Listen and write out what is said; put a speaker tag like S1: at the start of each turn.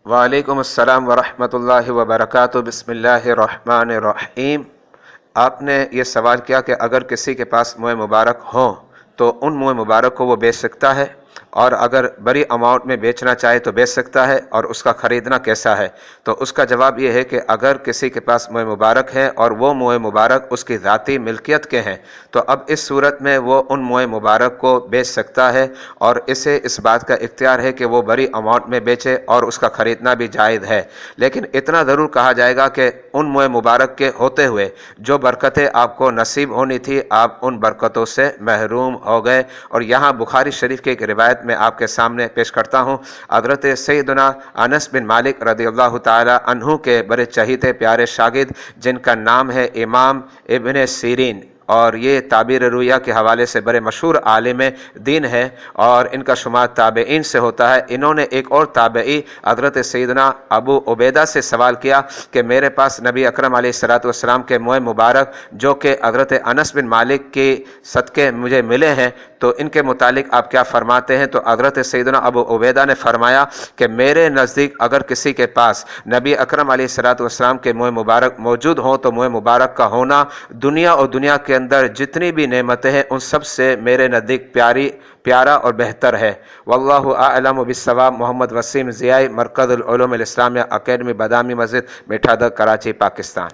S1: وعلیکم السلام ورحمۃ اللہ وبرکاتہ۔ بسم اللہ الرحمن الرحیم۔ آپ نے یہ سوال کیا کہ اگر کسی کے پاس موئے مبارک ہوں تو ان موئے مبارک کو وہ بیچ سکتا ہے، اور اگر بڑی اماؤنٹ میں بیچنا چاہے تو بیچ سکتا ہے، اور اس کا خریدنا کیسا ہے؟ تو اس کا جواب یہ ہے کہ اگر کسی کے پاس موئے مبارک ہے اور وہ موئے مبارک اس کی ذاتی ملکیت کے ہیں تو اب اس صورت میں وہ ان موئے مبارک کو بیچ سکتا ہے، اور اسے اس بات کا اختیار ہے کہ وہ بڑی اماؤنٹ میں بیچے اور اس کا خریدنا بھی جائز ہے۔ لیکن اتنا ضرور کہا جائے گا کہ ان موئے مبارک کے ہوتے ہوئے جو برکتیں آپ کو نصیب ہونی تھی آپ ان برکتوں سے محروم ہو گئے۔ اور یہاں بخاری شریف کی ایک روایت میں آپ کے سامنے پیش کرتا ہوں۔ حضرت سیدنا انس بن مالک رضی اللہ تعالی عنہ کے بڑے چہیتے پیارے شاگرد جن کا نام ہے امام ابن سیرین، اور یہ تعبیر رویہ کے حوالے سے بڑے مشہور عالم دین ہے اور ان کا شمار تابعین سے ہوتا ہے۔ انہوں نے ایک اور تابعی حضرت سیدنا ابو عبیدہ سے سوال کیا کہ میرے پاس نبی اکرم علیہ السلام کے موئے مبارک جو کہ حضرت انس بن مالک کے صدقے مجھے ملے ہیں تو ان کے متعلق آپ کیا فرماتے ہیں؟ تو حضرت سیدنا ابو عبیدہ نے فرمایا کہ میرے نزدیک اگر کسی کے پاس نبی اکرم علیہ السلام کے موئے مبارک موجود ہوں تو موئے مبارک کا ہونا دنیا اور دنیا کے اندر جتنی بھی نعمتیں ہیں ان سب سے میرے نزدیک پیارا اور بہتر ہے۔ واللہ اعلم بالصواب۔ محمد وسیم ضیائی، مرکز العلوم الاسلامیہ اکیڈمی، بادامی مسجد، میٹھا در، کراچی، پاکستان۔